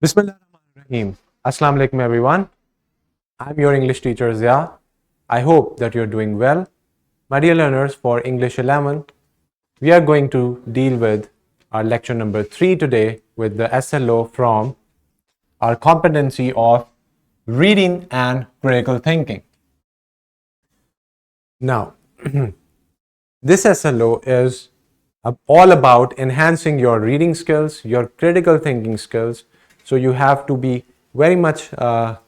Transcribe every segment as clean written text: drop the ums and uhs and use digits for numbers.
Bismillahirrahmanirrahim. Assalamu alaikum everyone. I'm your English teacher Zia. I hope that you're doing well. My dear learners, for English 11, we are going to deal with our lecture number 3 today with the SLO from our competency of reading and critical thinking. Now, this SLO is all about enhancing your reading skills, your critical thinking skills. So you have to be very much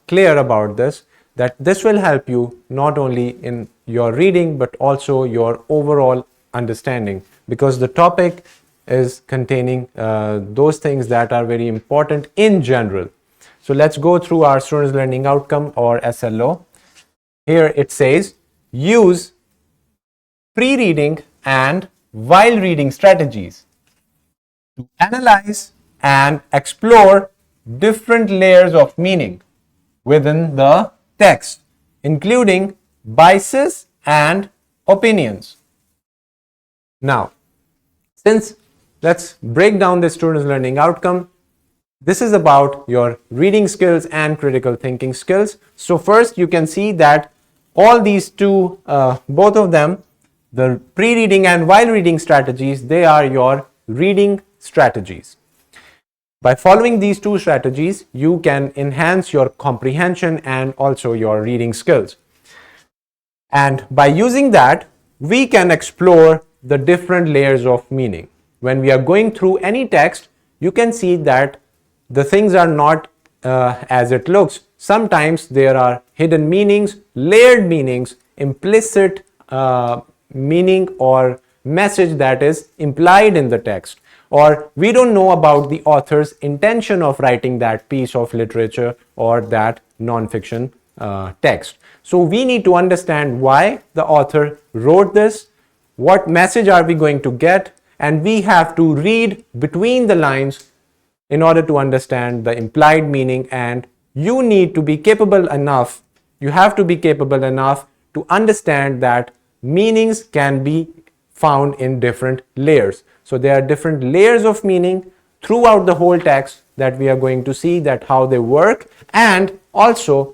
clear about this, that this will help you not only in your reading but also your overall understanding, because the topic is containing those things that are very important in general. So let's go through our students learning outcome, or SLO. Here it says use pre-reading and while reading strategies to analyze and explore different layers of meaning within the text, including biases and opinions. Now, let's break down the students learning outcome. This is about your reading skills and critical thinking skills. So first you can see that all these two, both of them, the pre-reading and while reading strategies, they are your reading strategies. By following these two strategies, you can enhance your comprehension and also your reading skills. And by using that, we can explore the different layers of meaning. When we are going through any text, you can see that the things are not as it looks. Sometimes there are hidden meanings, layered meanings, implicit meaning or message that is implied in the text, or we don't know about the author's intention of writing that piece of literature or that non-fiction text. So we need to understand why the author wrote this, what message are we going to get, and we have to read between the lines in order to understand the implied meaning. And you need to be capable enough, you have to be capable enough to understand that meanings can be found in different layers. So there are different layers of meaning throughout the whole text that we are going to see that how they work, and also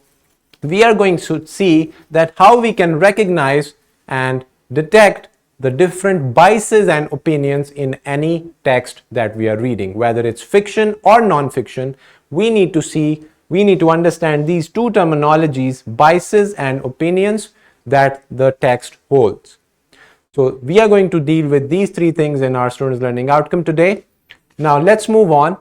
we are going to see that how we can recognize and detect the different biases and opinions in any text that we are reading, whether it's fiction or non-fiction. We need to understand these two terminologies, biases and opinions, that the text holds. So we are going to deal with these three things in our students learning outcome today. Now let's move on.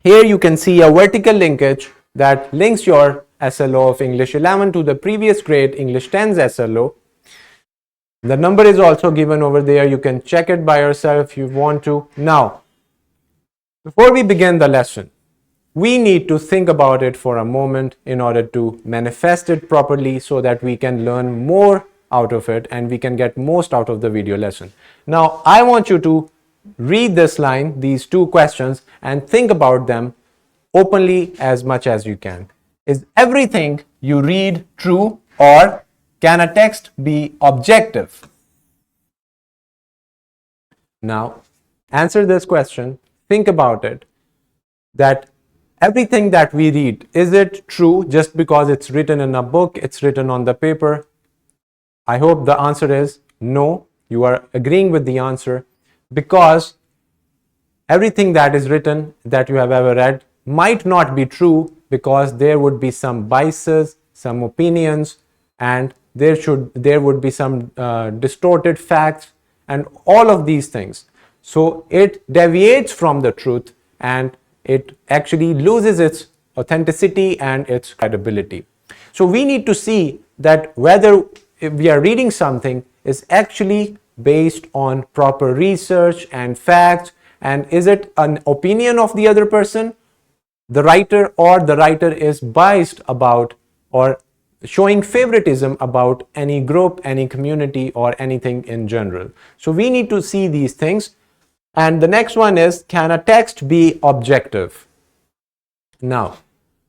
Here you can see a vertical linkage that links your SLO of English 11 to the previous grade English 10's SLO. The number is also given over there. You can check it by yourself if you want to. Now, before we begin the lesson, we need to think about it for a moment in order to manifest it properly so that we can learn more out of it and we can get most out of the video lesson. Now, I want you to read this line, these two questions, and think about them openly as much as you can. Is everything you read true, or can a text be objective? Now, answer this question, think about it, that everything that we read, is it true just because it's written in a book, it's written on the paper? I hope the answer is no. You are agreeing with the answer, because everything that is written that you have ever read might not be true, because there would be some biases, some opinions, and there would be some distorted facts and all of these things. So it deviates from the truth and it actually loses its authenticity and its credibility. So we need to see that whether we are reading something is actually based on proper research and facts, and is it an opinion of the other person, the writer, or the writer is biased about or showing favoritism about any group, any community, or anything in general. So we need to see these things. And the next one is, can a text be objective? Now,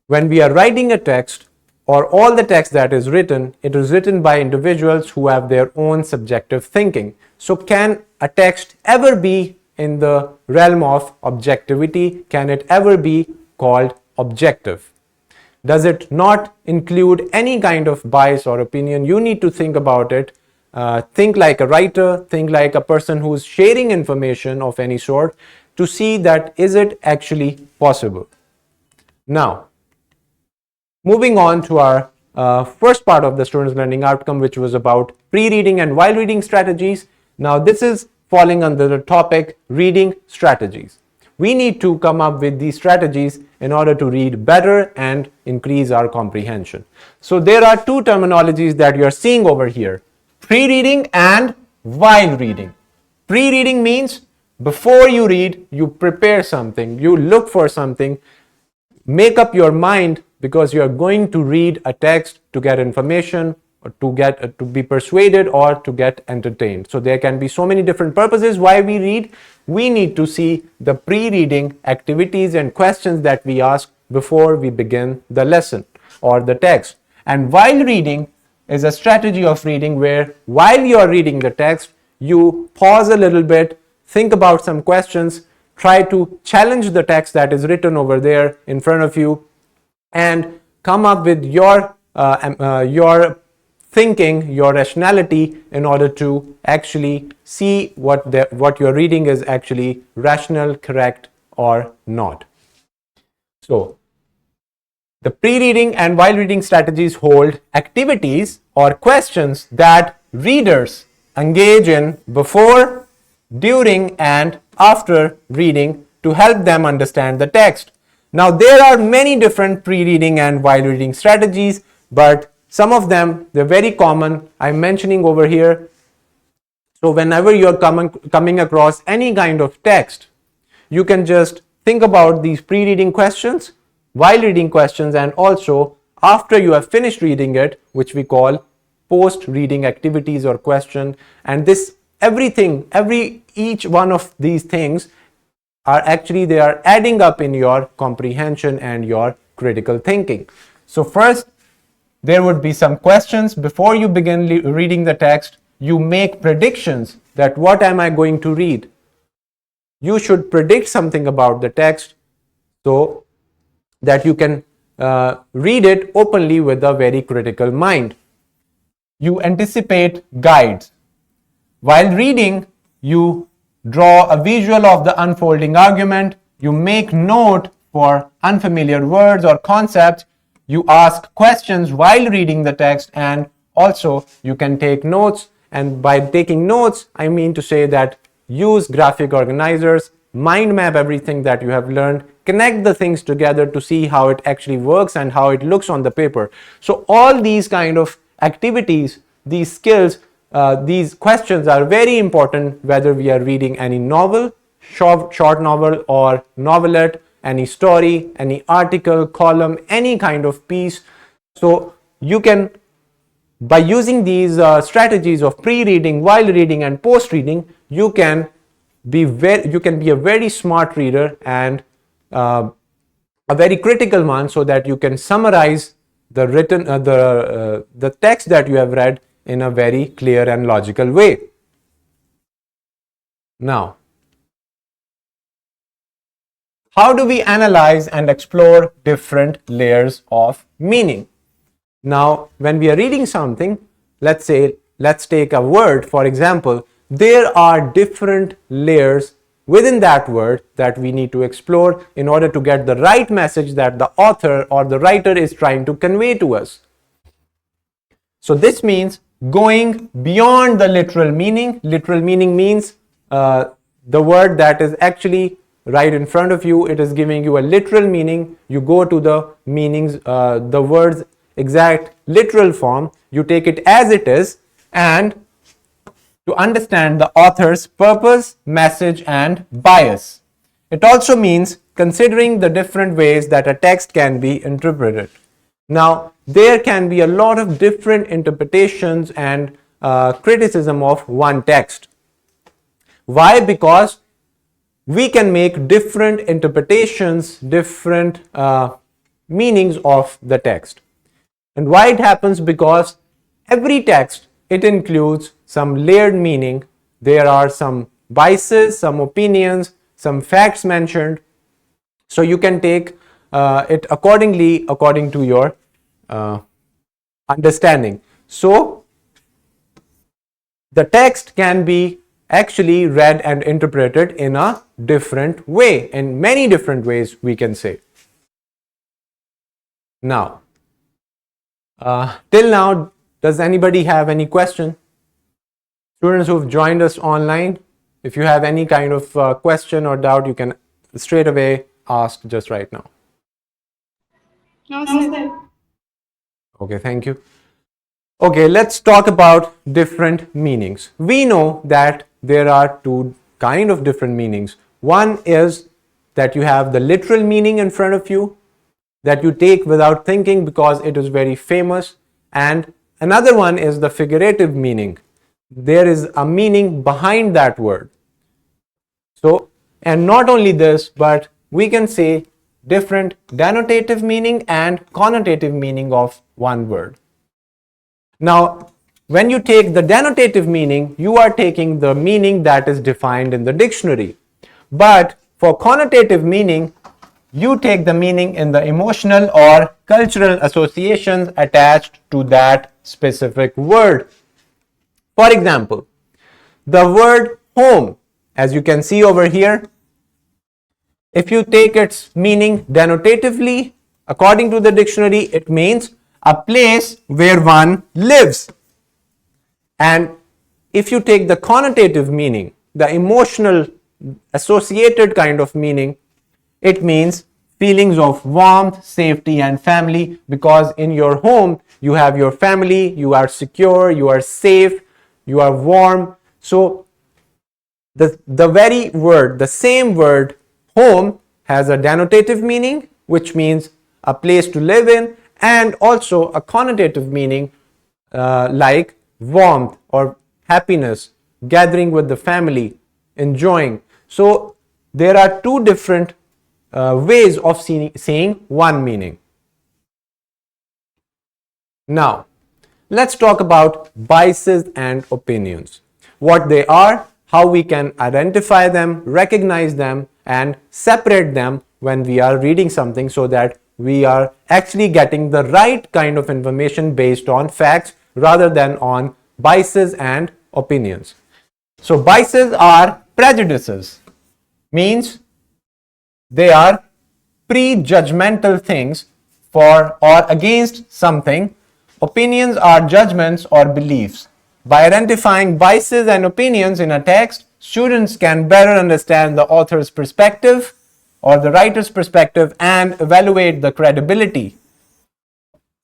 when we are writing a text, or all the text that is written, it is written by individuals who have their own subjective thinking. So can a text ever be in the realm of objectivity? Can it ever be called objective? Does it not include any kind of bias or opinion? You need to think about it. Think like a writer, think like a person who's sharing information of any sort to see that is it actually possible. Now, moving on to our first part of the student's learning outcome, which was about pre-reading and while reading strategies. Now, this is falling under the topic reading strategies. We need to come up with these strategies in order to read better and increase our comprehension. So there are two terminologies that you are seeing over here: pre-reading and while reading. Pre-reading means before you read, you prepare something, you look for something, make up your mind, because you are going to read a text to get information, or to be persuaded, or to get entertained. So there can be so many different purposes why we read. We need to see the pre-reading activities and questions that we ask before we begin the lesson or the text. And while reading is a strategy of reading where while you are reading the text, you pause a little bit, think about some questions, try to challenge the text that is written over there in front of you, and come up with your thinking, your rationality, in order to actually see what you're reading is actually rational, correct, or not. So, the pre-reading and while reading strategies hold activities or questions that readers engage in before, during, and after reading to help them understand the text. Now, there are many different pre-reading and while reading strategies, but some of them, they're very common. I'm mentioning over here. So whenever you're coming across any kind of text, you can just think about these pre-reading questions, while reading questions, and also after you have finished reading it, which we call post-reading activities or question. And this each one of these things are actually, they are adding up in your comprehension and your critical thinking. So first, there would be some questions before you begin reading the text. You make predictions that what am I going to read? You should predict something about the text so that you can read it openly with a very critical mind. You anticipate guides. While reading, you draw a visual of the unfolding argument. You make note for unfamiliar words or concepts. You ask questions while reading the text, and also you can take notes. And by taking notes, I mean to say that use graphic organizers, mind map everything that you have learned, connect the things together to see how it actually works and how it looks on the paper. So all these kind of activities, these skills, these questions are very important whether we are reading any novel, short novel or novelette, any story, any article, column, any kind of piece. So you can, by using these strategies of pre-reading, while reading, and post-reading, you can be a very smart reader and a very critical one, so that you can summarize the written the text that you have read in a very clear and logical way. Now, how do we analyze and explore different layers of meaning? Now, when we are reading something, let's take a word, for example, there are different layers within that word that we need to explore in order to get the right message that the author or the writer is trying to convey to us. So this means going beyond the literal meaning. Literal meaning means the word that is actually right in front of you, it is giving you a literal meaning. You go to the meanings, the word's exact literal form, you take it as it is, and to understand the author's purpose, message, and bias. It also means considering the different ways that a text can be interpreted. Now, there can be a lot of different interpretations and criticism of one text. Why? Because we can make different interpretations, different meanings of the text. And why it happens? Because every text, it includes some layered meaning. There are some biases, some opinions, some facts mentioned. So you can take it accordingly according to your understanding. So the text can be actually read and interpreted in a different way, in many different ways, we can say. Now, till now, does anybody have any question? Students who've joined us online, if you have any kind of question or doubt, you can straight away ask just right now. No, sir. Okay, thank you. Okay, let's talk about different meanings. We know that there are two kind of different meanings. One is that you have the literal meaning in front of you that you take without thinking because it is very famous, and another one is the figurative meaning. There is a meaning behind that word. So, and not only this, but we can say different denotative meaning and connotative meaning of one word. Now, when you take the denotative meaning, you are taking the meaning that is defined in the dictionary. But for connotative meaning, you take the meaning in the emotional or cultural associations attached to that specific word. For example, the word home, as you can see over here, if you take its meaning denotatively, according to the dictionary, it means a place where one lives. And if you take the connotative meaning, the emotional associated kind of meaning, it means feelings of warmth, safety, and family, because in your home you have your family, you are secure, you are safe, you are warm. So the very word, the same word home, has a denotative meaning, which means a place to live in, and also a connotative meaning like warmth or happiness, gathering with the family, enjoying. So there are two different ways of saying one meaning. Now, let's talk about biases and opinions. What they are, how we can identify them, recognize them, and separate them when we are reading something so that we are actually getting the right kind of information based on facts rather than on biases and opinions. So biases are prejudices, means they are prejudgmental things for or against something. Opinions are judgments or beliefs. By identifying biases and opinions in a text, students can better understand the author's perspective or the writer's perspective and evaluate the credibility,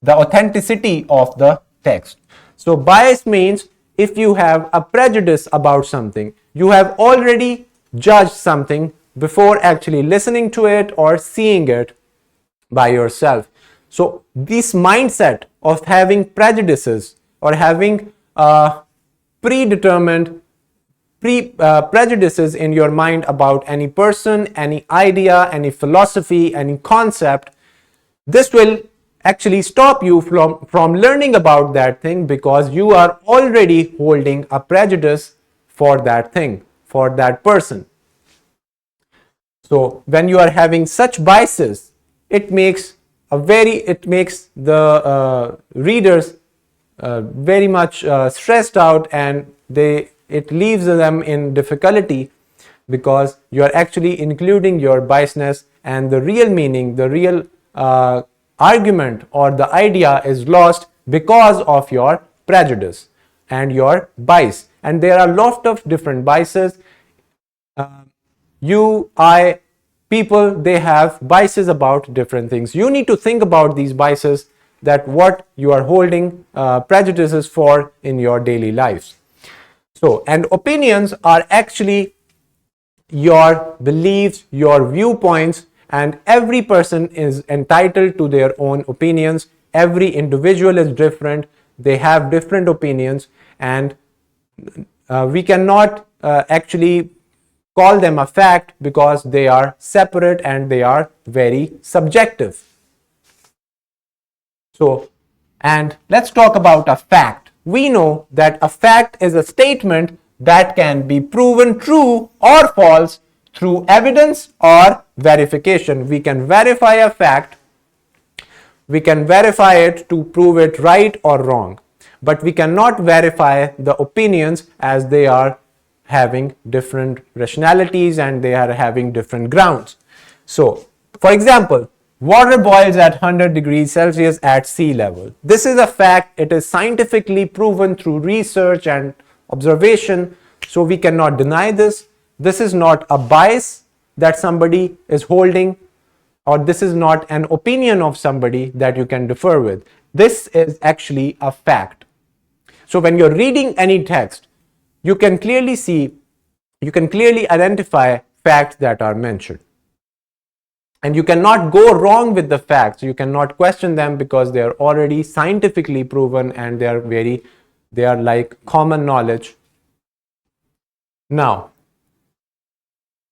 the authenticity of the text. So bias means if you have a prejudice about something, you have already judged something before actually listening to it or seeing it by yourself. So this mindset of having prejudices or having predetermined prejudices in your mind about any person, any idea, any philosophy, any concept, this will actually stop you from learning about that thing because you are already holding a prejudice for that thing, for that person. So when you are having such biases, it makes the readers very much stressed out, and it leaves them in difficulty because you are actually including your biasness, and the real meaning, the real argument or the idea is lost because of your prejudice and your bias. And there are a lot of different biases. People, they have biases about different things. You need to think about these biases, that what you are holding prejudices for in your daily lives. So, and opinions are actually your beliefs, your viewpoints, and every person is entitled to their own opinions. Every individual is different. They have different opinions, and we cannot actually call them a fact because they are separate and they are very subjective. So, and let's talk about a fact. We know that a fact is a statement that can be proven true or false through evidence or verification. We can verify a fact, we can verify it to prove it right or wrong, but we cannot verify the opinions as they are having different rationalities and they are having different grounds. So, for example, water boils at 100 degrees Celsius at sea level. This is a fact. It is scientifically proven through research and observation. So we cannot deny this. This is not a bias that somebody is holding, or this is not an opinion of somebody that you can differ with. This is actually a fact. So when you're reading any text, you can clearly see, you can clearly identify facts that are mentioned. And you cannot go wrong with the facts. You cannot question them because they are already scientifically proven and they are like common knowledge. Now,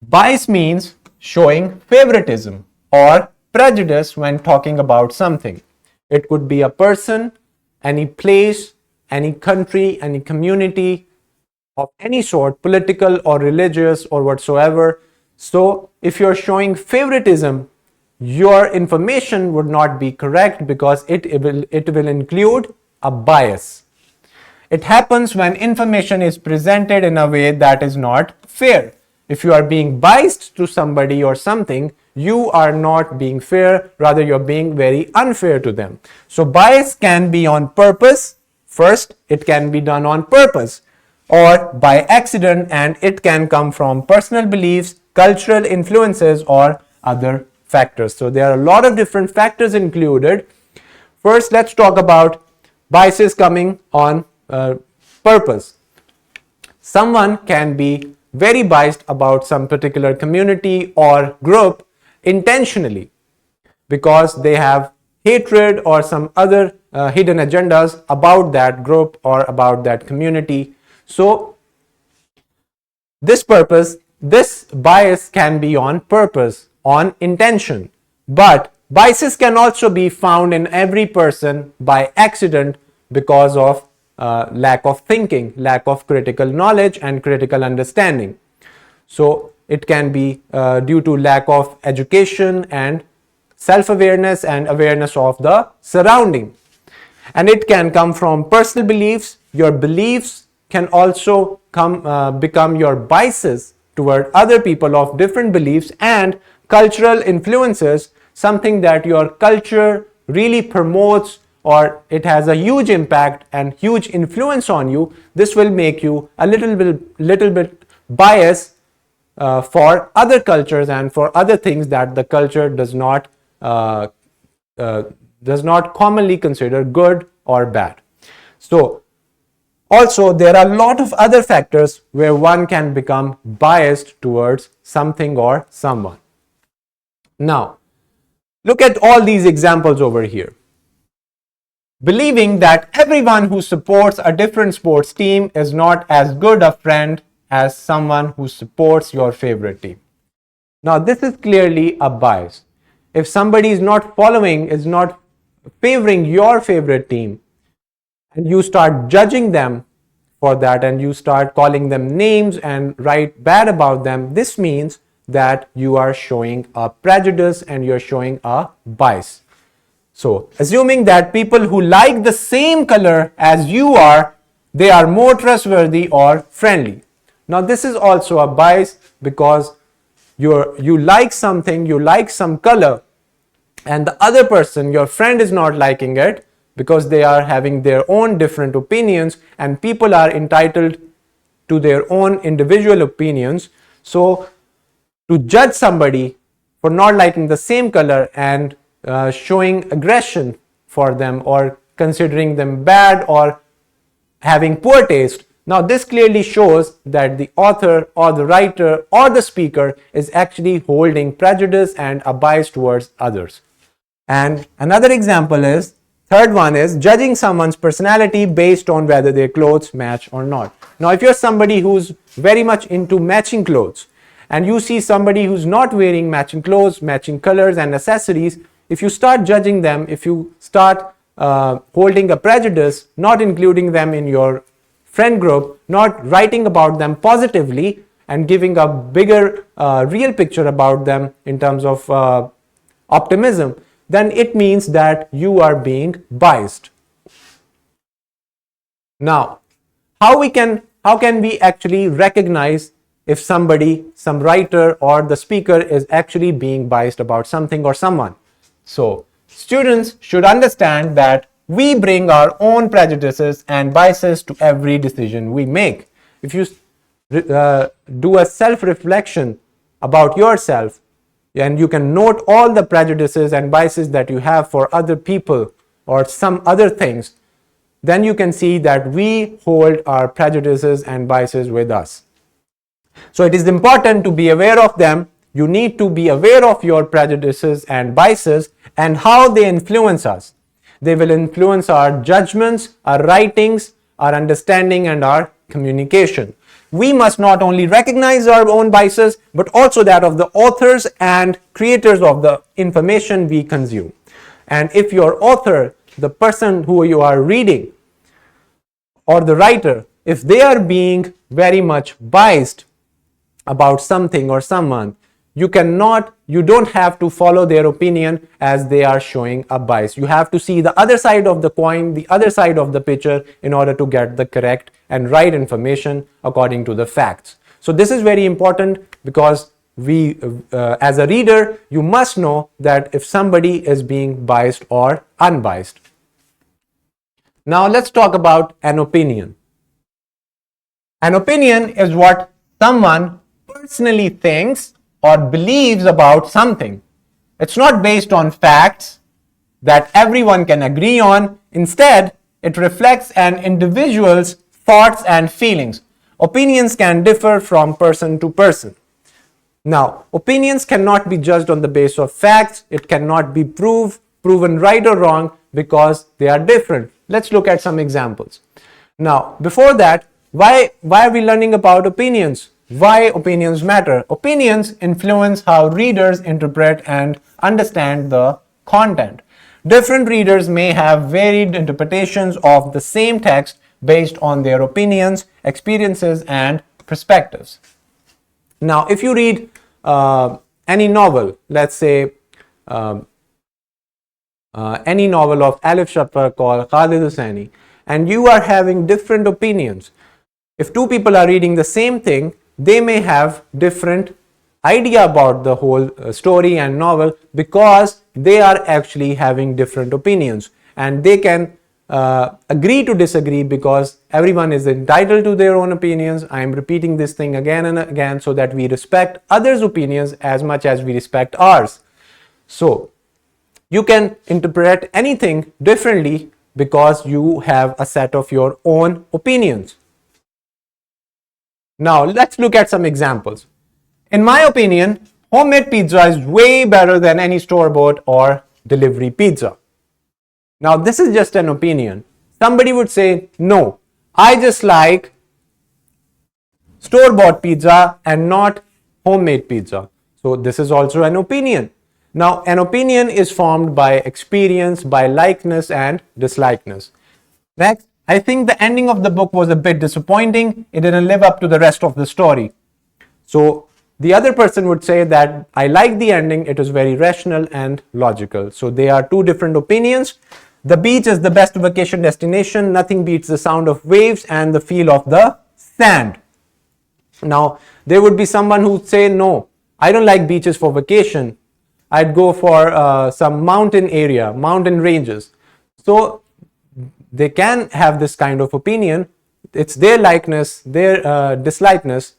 bias means showing favoritism or prejudice when talking about something. It could be a person, any place, any country, any community of any sort, political or religious or whatsoever. So if you're showing favoritism, your information would not be correct because it will include a bias. It happens when information is presented in a way that is not fair. If you are being biased to somebody or something, you are not being fair, rather you're being very unfair to them. So bias can be on purpose. First, it can be done on purpose or by accident, and it can come from personal beliefs, cultural influences, or other factors. So there are a lot of different factors included. First, let's talk about biases coming on purpose. Someone can be very biased about some particular community or group intentionally because they have hatred or some other hidden agendas about that group or about that community. So this bias can be on purpose, on intention, but biases can also be found in every person by accident because of lack of thinking, lack of critical knowledge and critical understanding. So it can be due to lack of education and self-awareness and awareness of the surrounding. And it can come from personal beliefs. Your beliefs can also become your biases toward other people of different beliefs, and cultural influences, something that your culture really promotes or it has a huge impact and huge influence on you. This will make you a little bit biased for other cultures and for other things that the culture does not commonly consider good or bad. So also there are a lot of other factors where one can become biased towards something or someone. Now, look at all these examples over here. Believing that everyone who supports a different sports team is not as good a friend as someone who supports your favorite team. Now, this is clearly a bias. If somebody is not favoring your favorite team, and you start judging them for that and you start calling them names and write bad about them, this means that you are showing a prejudice and you're showing a bias. So, assuming that people who like the same color as you are, they are more trustworthy or friendly. Now, this is also a bias because you like something, you like some color, and the other person, your friend, is not liking it because they are having their own different opinions, and people are entitled to their own individual opinions. So, to judge somebody for not liking the same color and showing aggression for them or considering them bad or having poor taste, now this clearly shows that the author or the writer or the speaker is actually holding prejudice and a bias towards others. And another example is, third one is judging someone's personality based on whether their clothes match or not. Now, if you're somebody who's very much into matching clothes and you see somebody who's not wearing matching clothes, matching colors and accessories, if you start judging them, if you start holding a prejudice, not including them in your friend group, not writing about them positively, and giving a bigger real picture about them in terms of optimism, then it means that you are being biased. Now, how can we actually recognize if somebody, some writer or the speaker is actually being biased about something or someone? So students should understand that we bring our own prejudices and biases to every decision we make. If you do a self-reflection about yourself, and you can note all the prejudices and biases that you have for other people or some other things, then you can see that we hold our prejudices and biases with us. So it is important to be aware of them. You need to be aware of your prejudices and biases and how they influence us. They will influence our judgments, our writings, our understanding, and our communication. We must not only recognize our own biases, but also that of the authors and creators of the information we consume. And if your author, the person who you are reading, or the writer, if they are being very much biased about something or someone, you don't have to follow their opinion as they are showing a bias. You have to see the other side of the coin, the other side of the picture, in order to get the correct and right information according to the facts. So this is very important, because as a reader, you must know that if somebody is being biased or unbiased. Now let's talk about an opinion. An opinion is what someone personally thinks or believes about something. It's not based on facts that everyone can agree on. Instead, it reflects an individual's thoughts and feelings. Opinions can differ from person to person. Now, opinions cannot be judged on the basis of facts. It cannot be proven right or wrong, because they are different. Let's look at some examples. Now, before that, why are we learning about opinions? Why opinions matter? Opinions influence how readers interpret and understand the content. Different readers may have varied interpretations of the same text based on their opinions, experiences, and perspectives. Now, if you read any novel, let's say any novel of Alif Shafar called Khalid Hosseini, and you are having different opinions. If two people are reading the same thing, they may have different idea about the whole story and novel, because they are actually having different opinions, and they can agree to disagree, because everyone is entitled to their own opinions. I am repeating this thing again and again so that we respect others' opinions as much as we respect ours. So you can interpret anything differently because you have a set of your own opinions. Now let's look at some examples. In my opinion, homemade pizza is way better than any store-bought or delivery pizza. Now this is just an opinion. Somebody would say, no, I just like store-bought pizza and not homemade pizza. So this is also an opinion. Now an opinion is formed by experience, by likeness and dislikeness. Next, I think the ending of the book was a bit disappointing. It didn't live up to the rest of the story. So the other person would say that I like the ending, it is very rational and logical. So they are two different opinions. The beach is the best vacation destination. Nothing beats the sound of waves and the feel of the sand. Now there would be someone who would say, no, I don't like beaches for vacation. I'd go for some mountain area, mountain ranges. So they can have this kind of opinion. It's their likeness, their dislikeness.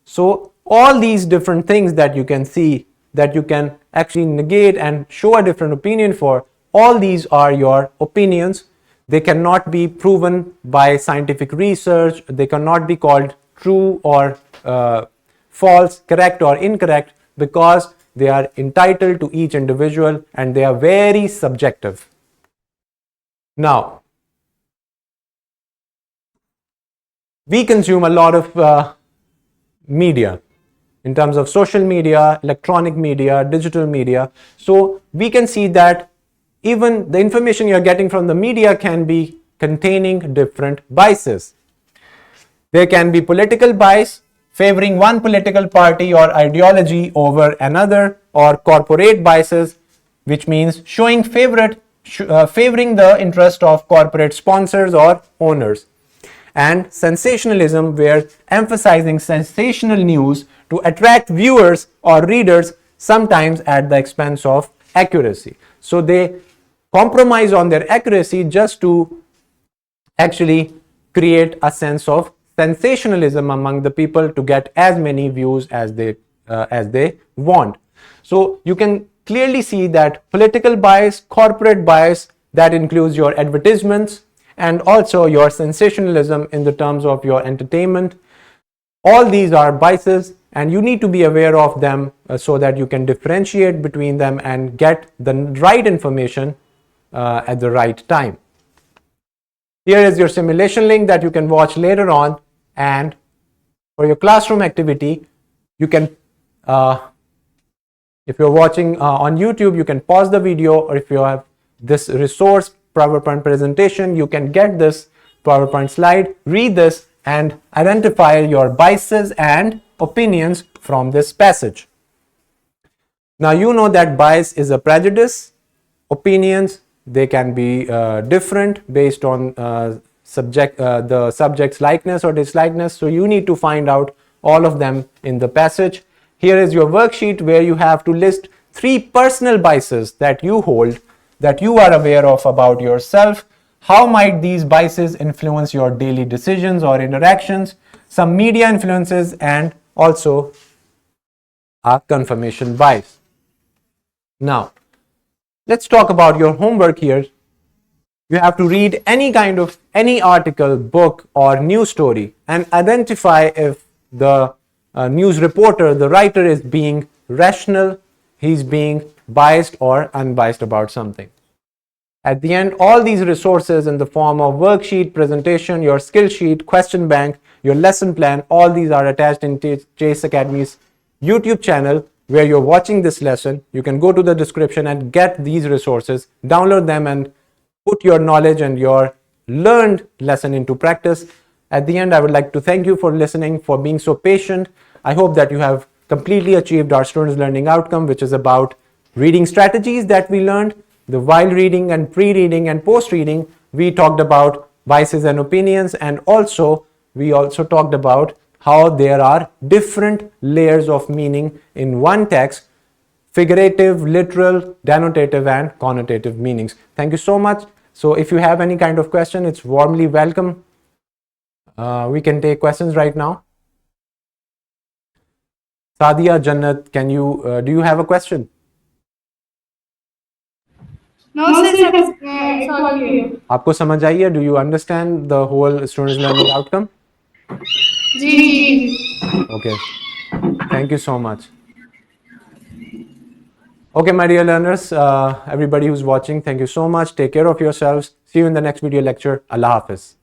So all these different things that you can see, that you can actually negate and show a different opinion for, all these are your opinions. They cannot be proven by scientific research. They cannot be called true or false, correct or incorrect, because they are entitled to each individual and they are very subjective. Now, we consume a lot of media in terms of social media, electronic media, digital media. So we can see that even the information you're getting from the media can be containing different biases. There can be political bias, favoring one political party or ideology over another, or corporate biases, which means favoring the interest of corporate sponsors or owners, and sensationalism, where emphasizing sensational news to attract viewers or readers, sometimes at the expense of accuracy. So they compromise on their accuracy just to actually create a sense of sensationalism among the people to get as many views as they want. So you can clearly see that political bias, corporate bias, that includes your advertisements and also your sensationalism in the terms of your entertainment. All these are biases and you need to be aware of them so that you can differentiate between them and get the right information at the right time. Here is your simulation link that you can watch later on, and for your classroom activity, you can, if you're watching on YouTube, you can pause the video, or if you have this resource PowerPoint presentation, you can get this PowerPoint slide, read this, and identify your biases and opinions from this passage. Now you know that bias is a prejudice. Opinions, they can be different based on the subject's likeness or dislikeness. So you need to find out all of them in the passage. Here is your worksheet where you have to list 3 personal biases that you hold, that you are aware of about yourself. How might these biases influence your daily decisions or interactions? Some media influences, and also a confirmation bias. Now, let's talk about your homework here. You have to read any article, book, or news story and identify if the news reporter, the writer, is being rational, he's being biased or unbiased about something. At the end, all these resources in the form of worksheet, presentation, your skill sheet, question bank, your lesson plan, all these are attached in Chase Academy's YouTube channel where you're watching this lesson. You can go to the description and get these resources, download them, and put your knowledge and your learned lesson into practice. At the end, I would like to thank you for listening, for being so patient. I hope that you have completely achieved our students' learning outcome, which is about reading strategies that we learned. The while reading and pre-reading and post-reading, we talked about biases and opinions, and we also talked about how there are different layers of meaning in one text: figurative, literal, denotative, and connotative meanings. Thank you so much. So if you have any kind of question, it's warmly welcome. We can take questions right now. Sadia, Jannat, do you have a question? No, sir, it's all clear. आपको समझ आई है? Do you understand the whole students learning outcome? Ji. Okay. Thank you so much. Okay, my dear learners, everybody who's watching, thank you so much. Take care of yourselves. See you in the next video lecture. Allah Hafiz.